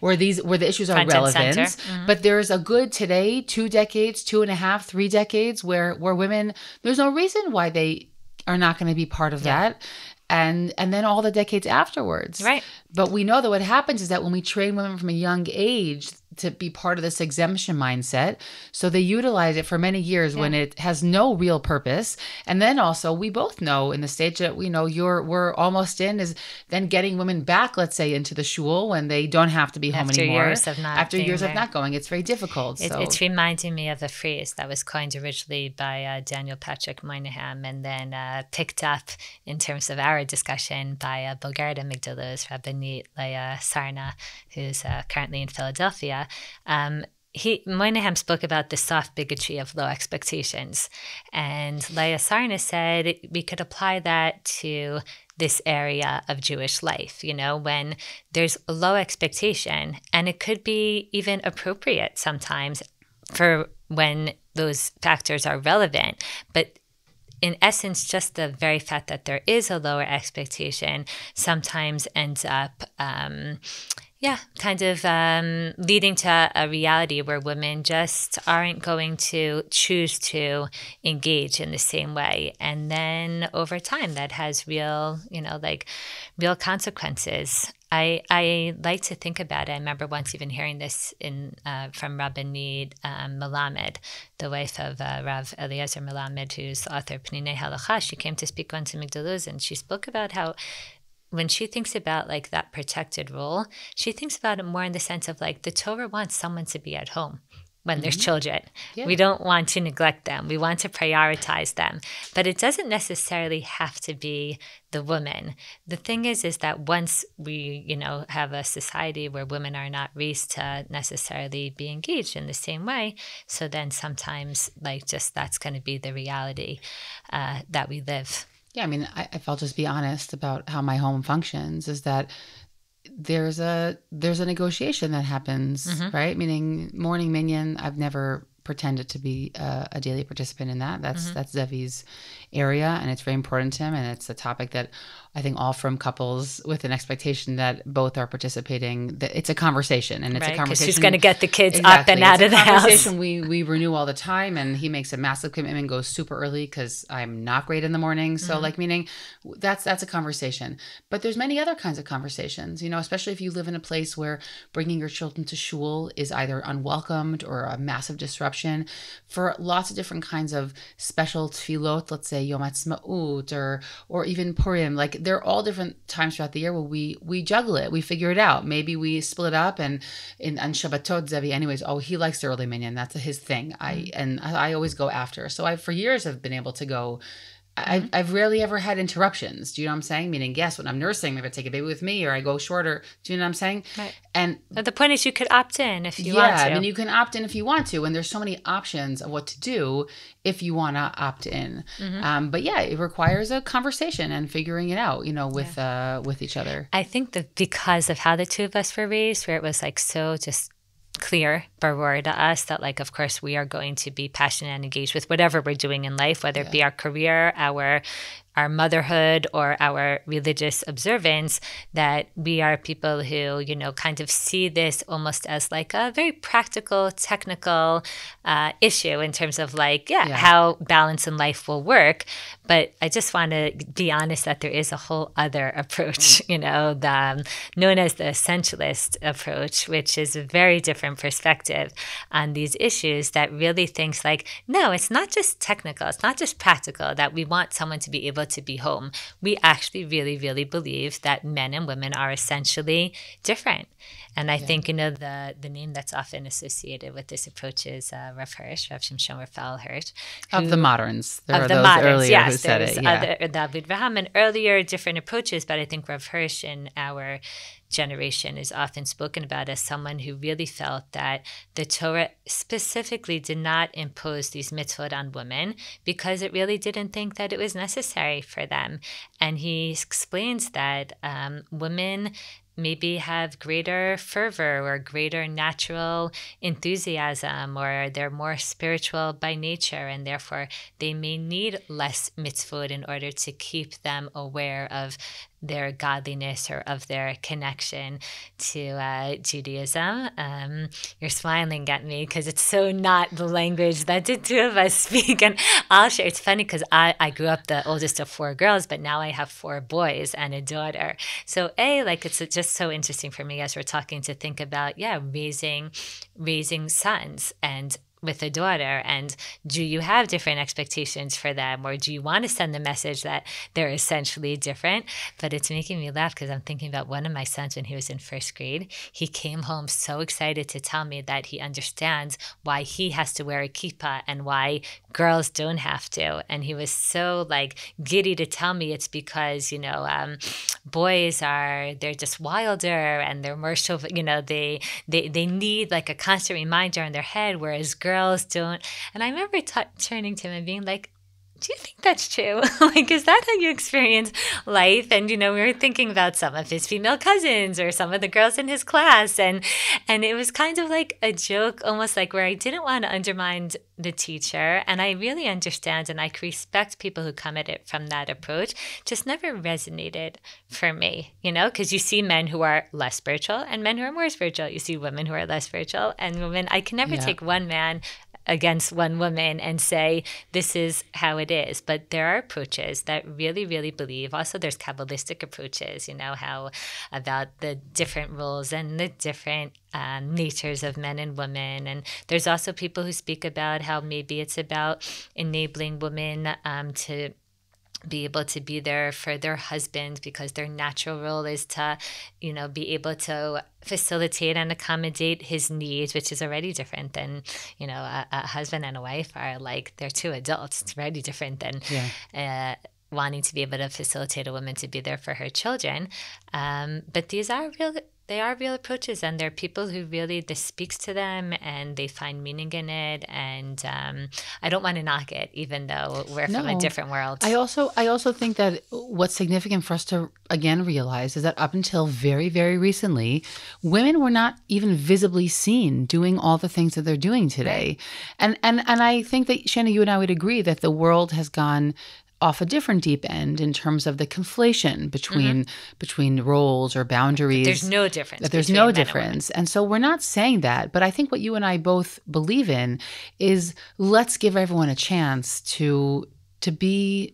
where the issues are relevant. But there's a good today, 2 decades, 2.5, 3 decades where women, there's no reason why they are not going to be part of that. And then all the decades afterwards. Right. But we know that what happens is that when we train women from a young age to be part of this exemption mindset, so they utilize it for many years when it has no real purpose. And then also we both know in the stage that we know we're almost in is then getting women back, let's say, into the shul when they don't have to be home anymore. After years of not going. It's very difficult. It's reminding me of a phrase that was coined originally by Daniel Patrick Moynihan and then picked up in terms of our discussion by Bulgarda Migdaluz, Rabbanit Leah Sarna, who's currently in Philadelphia. Moynihan spoke about the soft bigotry of low expectations. And Leah Sarna said we could apply that to this area of Jewish life, when there's a low expectation, and it could be even appropriate sometimes for when those factors are relevant. But in essence, just the very fact that there is a lower expectation sometimes ends up leading to a reality where women just aren't going to choose to engage in the same way. And then over time, that has real consequences. I like to think about it. I remember once even hearing this from Rabbanit Melamed, the wife of Rav Eliezer Melamed, who's the author of Pninei Halacha. She came to speak once to Migdaluz, and she spoke about how when she thinks about like that protected role, she thinks about it more in the sense of like the Torah wants someone to be at home when there's children. Yeah. We don't want to neglect them. We want to prioritize them. But it doesn't necessarily have to be the woman. The thing is that once we, have a society where women are not raised to necessarily be engaged in the same way, so then sometimes that's going to be the reality that we live. Yeah, if I'll just be honest about how my home functions, is that there's a negotiation that happens, right? Meaning morning minyan, I've never pretended to be a daily participant in that. That's Zevi's area, and it's very important to him, and it's a topic that I think all from couples with an expectation that both are participating, that it's a conversation, and it's a conversation. She's going to get the kids up and out of the house. It's a conversation we renew all the time, and he makes a massive commitment, goes super early because I'm not great in the morning. So meaning that's a conversation. But there's many other kinds of conversations, especially if you live in a place where bringing your children to shul is either unwelcomed or a massive disruption. For lots of different kinds of special tefillot, let's say Yom Ha'atzmaut or even Purim, there are all different times throughout the year where we juggle it. We figure it out. Maybe we split it up, and on Shabbatot, Zevi, anyways, he likes the early minyan. That's his thing. I always go after. So I, for years, have been able to go I've rarely ever had interruptions. Do you know what I'm saying? Meaning, yes, when I'm nursing, maybe I take a baby with me or I go shorter. Do you know what I'm saying? Right. And but the point is you could opt in if you want to. I mean, you can opt in if you want to. And there's so many options of what to do if you want to opt in. But yeah, it requires a conversation and figuring it out, with each other. I think that because of how the two of us were raised, where it was like so just clear, baror to us that like, of course, we are going to be passionate and engaged with whatever we're doing in life, whether it be our career, our motherhood, or our religious observance, that we are people who, kind of see this almost as like a very practical, technical issue in terms of like, how balance in life will work. But I just want to be honest that there is a whole other approach, known as the essentialist approach, which is a very different perspective on these issues that really thinks like, no, it's not just technical, it's not just practical that we want someone to be able to be home. We actually really, really believe that men and women are essentially different. And I think, the name that's often associated with this approach is Rav Hirsch, Rav Shimshon Raphael Hirsch. Of the moderns. There of are the those moderns, earlier yes. who said There's it. other David Vraham and earlier different approaches, but I think Rav Hirsch in our generation is often spoken about as someone who really felt that the Torah specifically did not impose these mitzvot on women because it really didn't think that it was necessary for them. And he explains that women maybe have greater fervor or greater natural enthusiasm, or they're more spiritual by nature, and therefore they may need less mitzvot in order to keep them aware of their godliness or of their connection to Judaism. You're smiling at me because it's so not the language that the two of us speak. And I'll share. It's funny because I grew up the oldest of 4 girls, but now I have 4 boys and a daughter. So it's just so interesting for me as we're talking to think about, raising sons and with a daughter, and do you have different expectations for them, or do you want to send the message that they're essentially different? But it's making me laugh because I'm thinking about one of my sons when he was in 1st grade. He came home so excited to tell me that he understands why he has to wear a kippah and why girls don't have to. And he was so giddy to tell me it's because, boys they're just wilder and they're more they need a constant reminder in their head, whereas girls don't. And I remember turning to him and being like, do you think that's true? Is that how you experience life? And, we were thinking about some of his female cousins or some of the girls in his class. And it was kind of like a joke, almost where I didn't want to undermine the teacher. And I really understand and I respect people who come at it from that approach. Just never resonated for me, because you see men who are less spiritual and men who are more spiritual. You see women who are less spiritual and women. I can never take one man against one woman and say, this is how it is. But there are approaches that really, really believe. Also, there's Kabbalistic approaches, how about the different roles and the different natures of men and women. And there's also people who speak about how maybe it's about enabling women to be able to be there for their husband because their natural role is to, be able to facilitate and accommodate his needs, which is already different than, a husband and a wife are they're 2 adults. It's already different than wanting to be able to facilitate a woman to be there for her children. But these are real approaches, and they're people who really, this speaks to them and they find meaning in it. And I don't want to knock it, even though we're from a different world. I also think that what's significant for us to, again, realize is that up until very, very recently, women were not even visibly seen doing all the things that they're doing today. Right. And I think that, Shanna, you and I would agree that the world has gone off a different deep end in terms of the conflation between roles or boundaries. There's no difference. That there's no difference. And so we're not saying that, but I think what you and I both believe in is let's give everyone a chance to be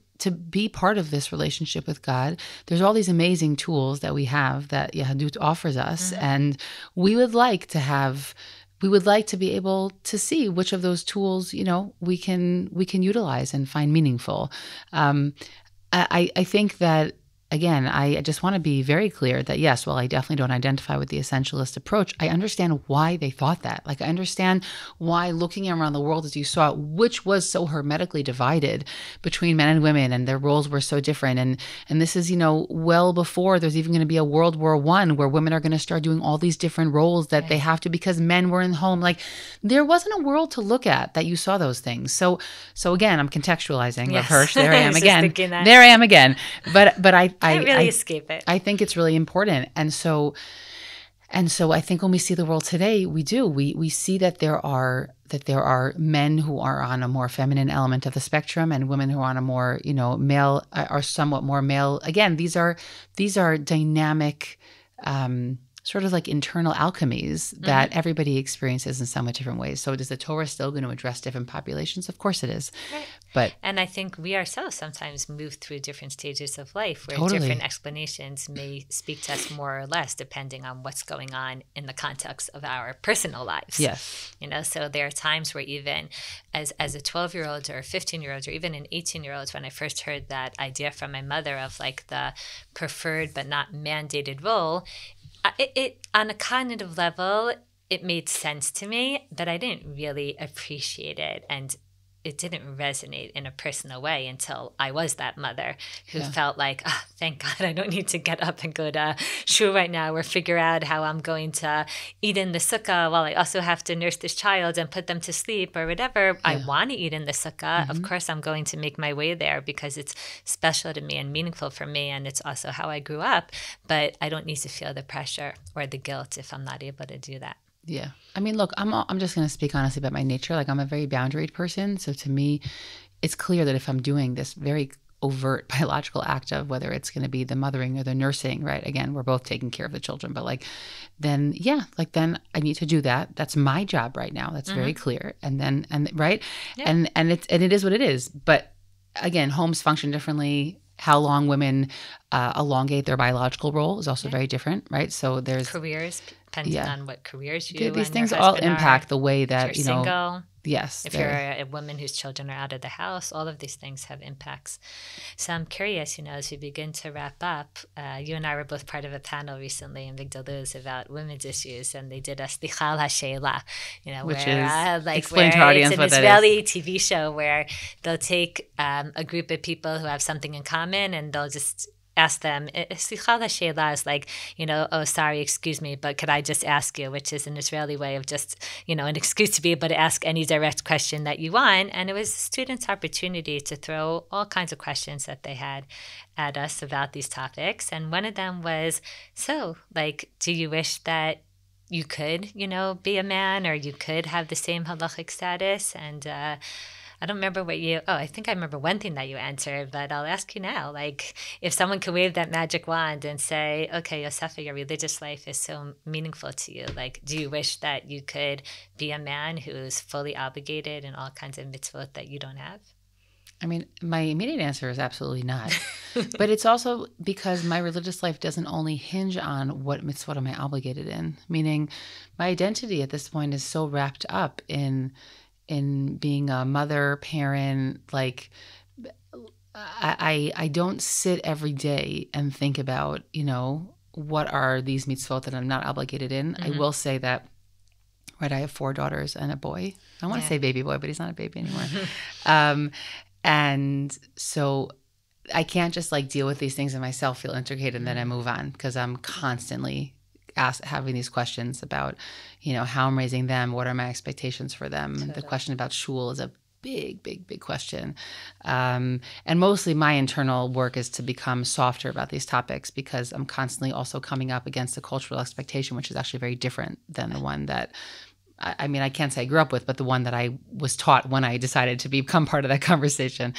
part of this relationship with God. There's all these amazing tools that we have that Yahadut offers us, and we would like to be able to see which of those tools, we can utilize and find meaningful. I think that again, I just want to be very clear that yes, while I definitely don't identify with the essentialist approach, I understand why they thought that. Like I understand why looking around the world as you saw it, which was so hermetically divided between men and women, and their roles were so different. And this is, well before there's even going to be a World War I where women are going to start doing all these different roles that they have to because men were in the home. Like there wasn't a world to look at that you saw those things. So again, I'm contextualizing. Yes. Hirsch, there I am again. There I am again. But I can't really escape it. I think it's really important. And so I think when we see the world today, we do. We see that there are men who are on a more feminine element of the spectrum and women who are on a more, male, are somewhat more male. Again, these are dynamic sort of like internal alchemies that everybody experiences in somewhat different ways. So is the Torah still going to address different populations? Of course it is. Right. And I think we ourselves sometimes move through different stages of life where different explanations may speak to us more or less depending on what's going on in the context of our personal lives. Yes. So there are times where even as a 12-year-old or a 15-year-old or even an 18-year-old, when I first heard that idea from my mother of like the preferred but not mandated role, it on a cognitive level, it made sense to me, but I didn't really appreciate it. And it didn't resonate in a personal way until I was that mother who felt like, oh, thank God I don't need to get up and go to shul right now or figure out how I'm going to eat in the sukkah while I also have to nurse this child and put them to sleep or whatever. I want to eat in the sukkah. Of course, I'm going to make my way there because it's special to me and meaningful for me. And it's also how I grew up. But I don't need to feel the pressure or the guilt if I'm not able to do that. Yeah. I mean, look, I'm just going to speak honestly about my nature. Like I'm a very boundaried person. So to me, it's clear that if I'm doing this very overt biological act of whether it's going to be the mothering or the nursing, right? Again, we're both taking care of the children, but then I need to do that. That's my job right now. That's very clear. And right. Yeah. And it is what it is. But again, homes function differently. How long women elongate their biological role is also very different, right? So there's careers, depending on what careers you these things all impact the way that if you're single. Yes. If you're a woman whose children are out of the house, all of these things have impacts. So I'm curious, as we begin to wrap up, you and I were both part of a panel recently in Migdal Luz about women's issues, and they did us the Halacha, which where is explain to our audience what that is. It's an Israeli TV show where they'll take a group of people who have something in common, and they'll just ask them, is like, oh, sorry, excuse me, but could I just ask you, which is an Israeli way of just, an excuse to be able to ask any direct question that you want. And it was students' opportunity to throw all kinds of questions that they had at us about these topics. And one of them was, do you wish that you could, be a man, or you could have the same halachic status? And I don't remember I think I remember one thing that you answered, but I'll ask you now. If someone could wave that magic wand and say, okay, Yosefa, your religious life is so meaningful to you. Do you wish that you could be a man who's fully obligated in all kinds of mitzvot that you don't have? I mean, my immediate answer is absolutely not. But it's also because my religious life doesn't only hinge on what mitzvot am I obligated in, meaning my identity at this point is so wrapped up in being a mother, parent. I don't sit every day and think about, what are these mitzvot that I'm not obligated in. I will say that, right, I have 4 daughters and a boy. I want to say baby boy, but he's not a baby anymore. And so I can't just deal with these things in myself, feel integrated, and then I move on, because I'm constantly having these questions about, how I'm raising them, what are my expectations for them. Totally. The question about shul is a big, big, big question. And mostly my internal work is to become softer about these topics, because I'm constantly also coming up against a cultural expectation, which is actually very different than the one that, I can't say I grew up with, but the one that I was taught when I decided to become part of that conversation.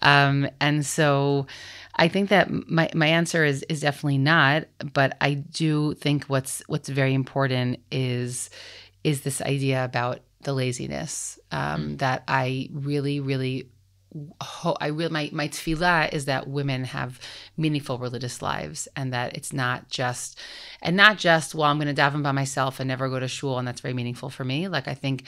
And so I think that my answer is definitely not, but I do think what's very important is this idea about the laziness, that I really, really my tefillah is that women have meaningful religious lives, and that it's not just, well, I'm going to daven by myself and never go to shul, and that's very meaningful for me. Like, I think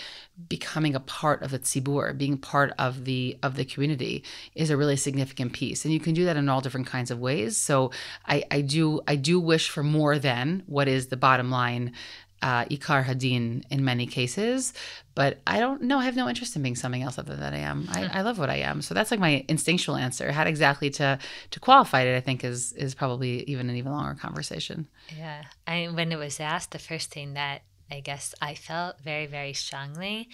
becoming a part of the tzibur, being part of the community, is a really significant piece, and you can do that in all different kinds of ways. So I do wish for more than what is the bottom line, ikar hadin in many cases, but I don't know. I have no interest in being something else other than I am. I love what I am. So that's like my instinctual answer. How exactly to qualify it, I think, is probably an even longer conversation. Yeah. When it was asked, the first thing that I guess I felt very, very strongly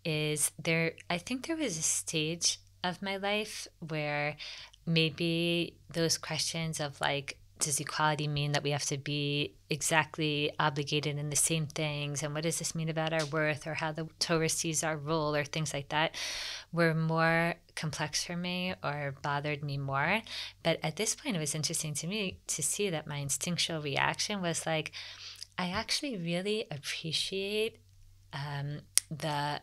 is I think there was a stage of my life where maybe those questions of like, does equality mean that we have to be exactly obligated in the same things? And what does this mean about our worth, or how the Torah sees our role, or things like that, were more complex for me or bothered me more. But at this point, it was interesting to me to see that my instinctual reaction was like, I actually really appreciate the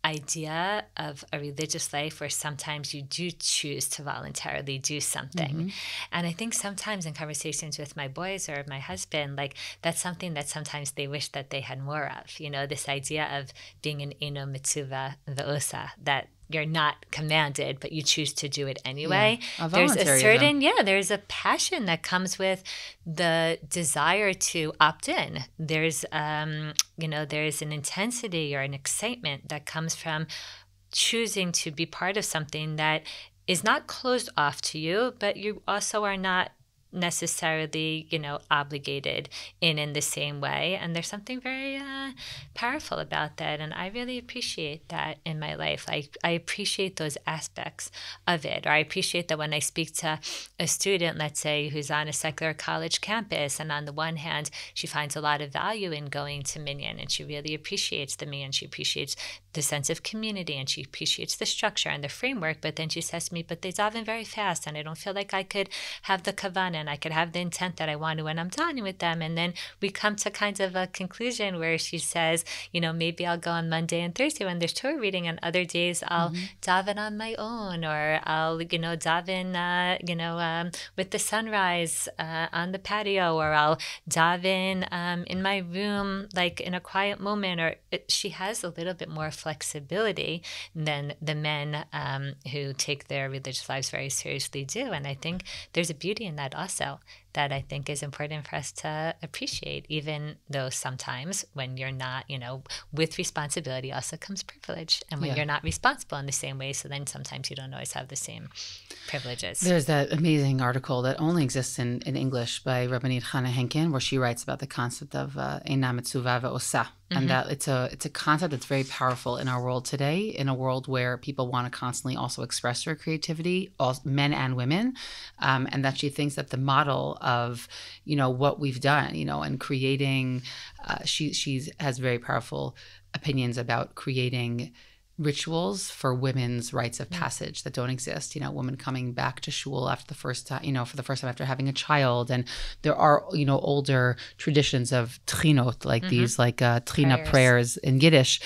idea of a religious life where sometimes you do choose to voluntarily do something. Mm-hmm. And I think sometimes in conversations with my boys or my husband, like, that's something that sometimes they wish that they had more of, this idea of being an eno mitzva v'osa, that you're not commanded, but you choose to do it anyway. Yeah. There's a certain, there's a passion that comes with the desire to opt in. There's, there's an intensity or an excitement that comes from choosing to be part of something that is not closed off to you, but you also are not necessarily, obligated in the same way. And there's something very powerful about that. And I really appreciate that in my life. I appreciate those aspects of it. Or I appreciate that when I speak to a student, let's say, who's on a secular college campus, and on the one hand, she finds a lot of value in going to Minyan, and she really appreciates the Minyan. She appreciates the sense of community, and she appreciates the structure and the framework. But then she says to me, but they daven very fast, and I don't feel like I could have the kavanah, and I could have the intent that I want to when I'm davening with them. And then we come to kind of a conclusion where she says, maybe I'll go on Monday and Thursday when there's Torah reading, and other days I'll daven on my own, or I'll, daven, with the sunrise on the patio, or I'll daven in my room, like in a quiet moment. Or she has a little bit more flexibility than the men who take their religious lives very seriously do. And I think there's a beauty in that also, that I think is important for us to appreciate, even though sometimes when you're not, with responsibility also comes privilege. And when you're not responsible in the same way, so then sometimes you don't always have the same privileges. There's that amazing article that only exists in English by Rabbanit Chana Henkin, where she writes about the concept of eina mitzva v'osa. And that it's a concept that's very powerful in our world today, in a world where people want to constantly also express their creativity, men and women, and that she thinks that the model of, what we've done, and creating, she has very powerful opinions about creating rituals for women's rites of passage that don't exist. Women coming back to shul after the first time, for the first time after having a child. And there are, older traditions of tchinot, like these, like tchina prayers in Yiddish.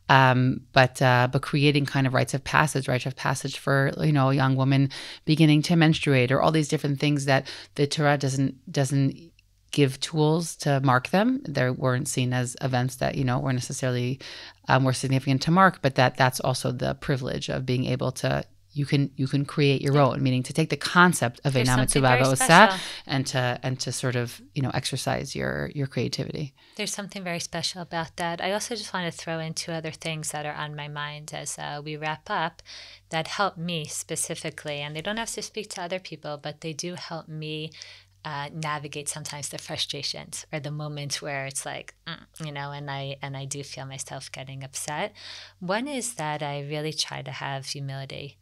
But creating kind of rites of passage for, a young woman beginning to menstruate, or all these different things that the Torah doesn't give tools to mark them. They weren't seen as events that, were necessarily more significant to mark, but that's also the privilege of being able to, you can create your own, meaning to take the concept of eina mitzva v'osa and to sort of, exercise your creativity. There's something very special about that. I also just want to throw in two other things that are on my mind as we wrap up that help me specifically, and they don't have to speak to other people, but they do help me navigate sometimes the frustrations or the moments where it's like, and I do feel myself getting upset. One is that I really try to have humility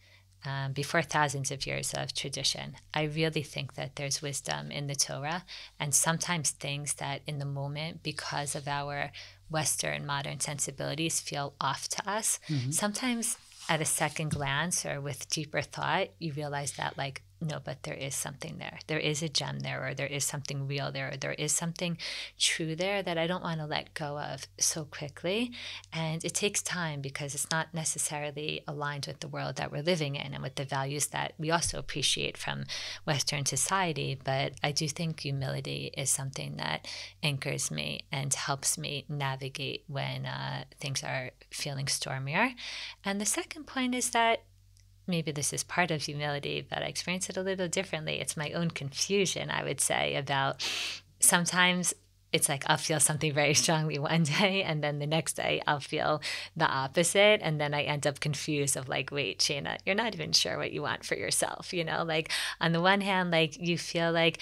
before thousands of years of tradition. I really think that there's wisdom in the Torah, and sometimes things that in the moment, because of our Western modern sensibilities, feel off to us. Sometimes at a second glance or with deeper thought, you realize that, like, no, but there is something there. There is a gem there, or there is something real there, or there is something true there that I don't want to let go of so quickly. And it takes time because it's not necessarily aligned with the world that we're living in and with the values that we also appreciate from Western society. But I do think humility is something that anchors me and helps me navigate when things are feeling stormier. And the second point is that maybe this is part of humility, but I experience it a little differently. It's my own confusion, I would say, about sometimes it's like I'll feel something very strongly one day, and then the next day I'll feel the opposite. And then I end up confused of like, wait, Shana, you're not even sure what you want for yourself. Like on the one hand, like you feel like,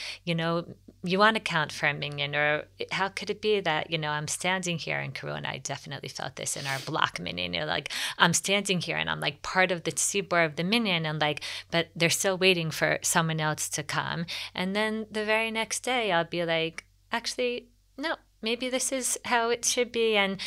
you want to count for a minyan, or how could it be that, I'm standing here in Corona. I definitely felt this in our block minyan. Like I'm standing here and I'm like part of the tzibur of the minyan, and like, but they're still waiting for someone else to come. And then the very next day I'll be like, actually, no, maybe this is how it should be. And,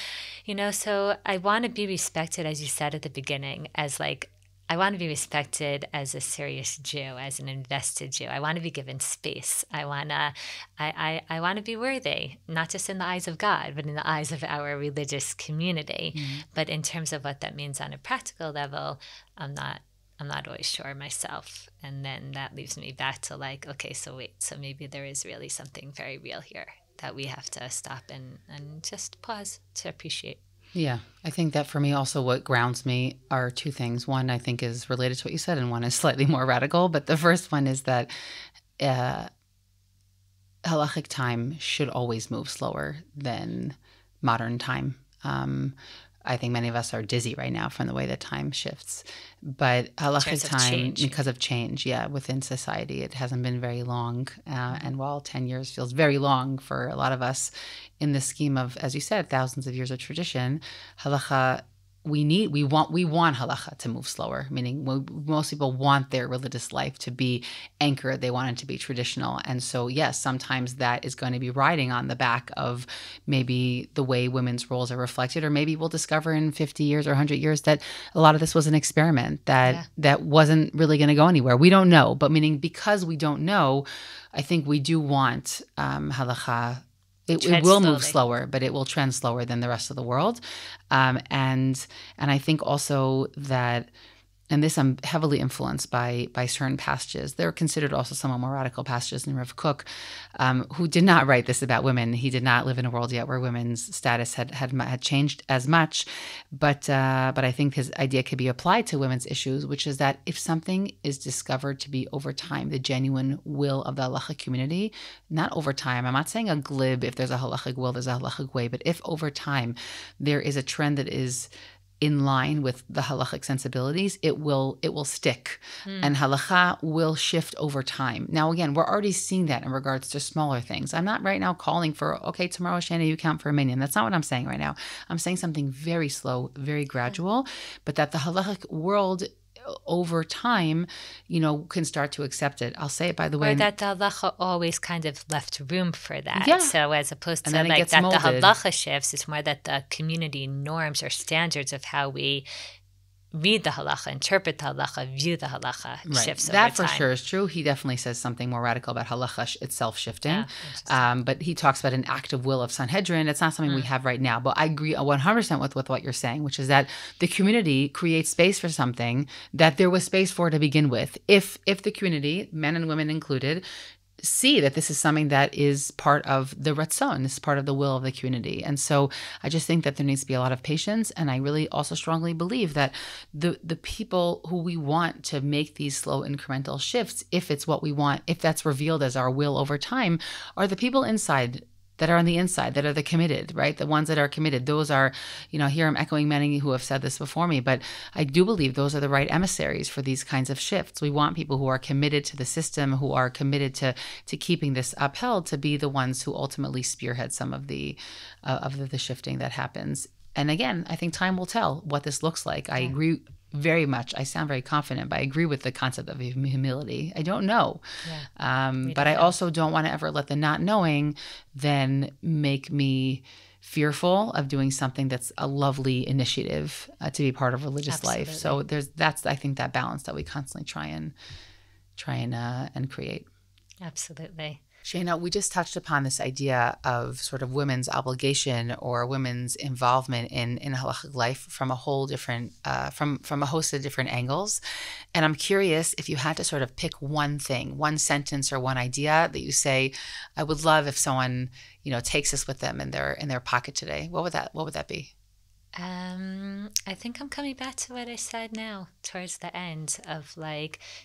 so I want to be respected, as you said at the beginning, as like, I want to be respected as a serious Jew, as an invested Jew. I want to be given space. I want to be worthy, not just in the eyes of God, but in the eyes of our religious community. Mm-hmm. But in terms of what that means on a practical level, I'm not always sure myself. And then that leaves me back to like, okay, so wait, so maybe there is really something very real here that we have to stop and just pause to appreciate. Yeah, I think that for me also what grounds me are two things. One, I think, is related to what you said, and one is slightly more radical. But the first one is that halachic time should always move slower than modern time. I think many of us are dizzy right now from the way that time shifts. But halachic time, because of change, within society, it hasn't been very long. And while 10 years feels very long for a lot of us, in the scheme of, as you said, thousands of years of tradition, halacha, we want halacha to move slower, meaning most people want their religious life to be anchored. They want it to be traditional. And so, yes, sometimes that is going to be riding on the back of maybe the way women's roles are reflected, or maybe we'll discover in 50 years or 100 years that a lot of this was an experiment that wasn't really going to go anywhere. We don't know, but meaning because we don't know, I think we do want halacha. It will move slower, but it will trend slower than the rest of the world. And I think also that, and this I'm heavily influenced by certain passages. They're considered also somewhat more radical passages in Rav Kook, who did not write this about women. He did not live in a world yet where women's status had changed as much. But I think his idea could be applied to women's issues, which is that if something is discovered to be over time, the genuine will of the halachic community, not over time. I'm not saying a glib, if there's a halachic will, there's a halachic way, but if over time there is a trend that is in line with the halachic sensibilities, it will stick. And halacha will shift over time. Now, again, we're already seeing that in regards to smaller things. I'm not right now calling for, okay, tomorrow, Shana, you count for a minyan. That's not what I'm saying right now. I'm saying something very slow, very gradual, but that the halachic world over time, can start to accept it. I'll say it, by the way. Or that the halacha always kind of left room for that. Yeah. So as opposed to like that molded. The halacha shifts, it's more that the community norms or standards of how we read the halacha, interpret the halacha, view the halacha shifts over time. That for sure is true. He definitely says something more radical about halacha itself shifting. But he talks about an active will of Sanhedrin. It's not something we have right now. But I agree 100% with what you're saying, which is that the community creates space for something that there was space for to begin with. If the community, men and women included, see that this is something that is part of the ratzon, this is part of the will of the community. And so I just think that there needs to be a lot of patience. And I really also strongly believe that the people who we want to make these slow incremental shifts, if it's what we want, if that's revealed as our will over time, are the people inside that are on the inside, that are the committed, right? The ones that are committed. Those are, here I'm echoing many who have said this before me, but I do believe those are the right emissaries for these kinds of shifts. We want people who are committed to the system, who are committed to keeping this upheld, to be the ones who ultimately spearhead some of the shifting that happens. And again, I think time will tell what this looks like. I agree very much. I sound very confident, but I agree with the concept of humility. I don't know. But I also don't want to ever let the not knowing then make me fearful of doing something that's a lovely initiative to be part of religious life. So that's I think that balance that we constantly try and try and create. Absolutely. Shayna, we just touched upon this idea of sort of women's obligation or women's involvement in halachic life from a whole different, from a host of different angles. And I'm curious if you had to sort of pick one thing, one sentence or one idea that you say, I would love if someone, takes this with them in their pocket today. What would that be? I think I'm coming back to what I said now towards the end of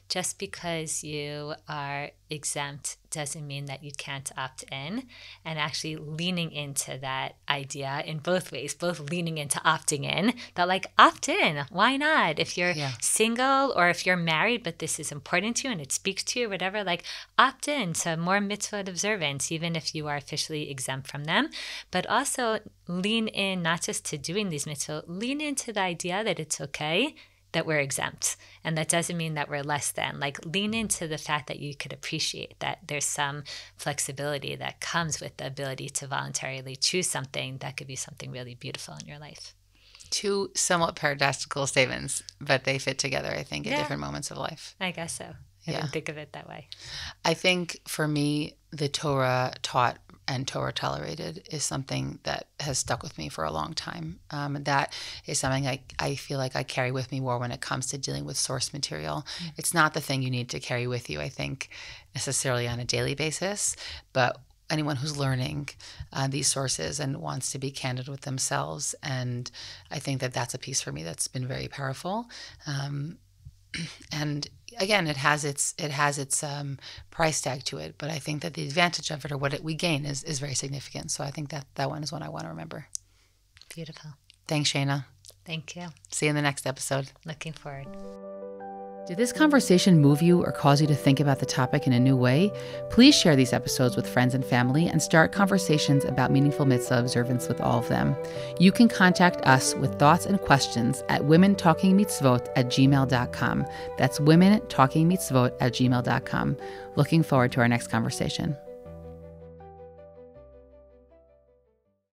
just because you are exempt doesn't mean that you can't opt in, and actually leaning into that idea in both ways, both leaning into opting in, that opt in, why not? If you're single or if you're married, but this is important to you and it speaks to you, whatever, opt in to more mitzvot observance, even if you are officially exempt from them, but also lean in, not just to doing these mitzvot, lean into the idea that it's okay that we're exempt. And that doesn't mean that we're less than. Lean into the fact that you could appreciate that there's some flexibility that comes with the ability to voluntarily choose something that could be something really beautiful in your life. Two somewhat paradoxical statements, but they fit together, I think, at different moments of life. I guess so. I didn't think of it that way. I think for me, the Torah taught and Torah tolerated is something that has stuck with me for a long time. That is something I feel like I carry with me more when it comes to dealing with source material. Mm-hmm. It's not the thing you need to carry with you, I think, necessarily on a daily basis, but anyone who's learning these sources and wants to be candid with themselves. And I think that that's a piece for me that's been very powerful. And again, it has its price tag to it, but I think that the advantage of it, or what we gain, is very significant. So I think that one is one I want to remember. Beautiful. Thanks, Shayna. Thank you. See you in the next episode. Looking forward. Did this conversation move you or cause you to think about the topic in a new way? Please share these episodes with friends and family and start conversations about meaningful mitzvah observance with all of them. You can contact us with thoughts and questions at womentalkingmitzvot@gmail.com. That's womentalkingmitzvot@gmail.com. Looking forward to our next conversation.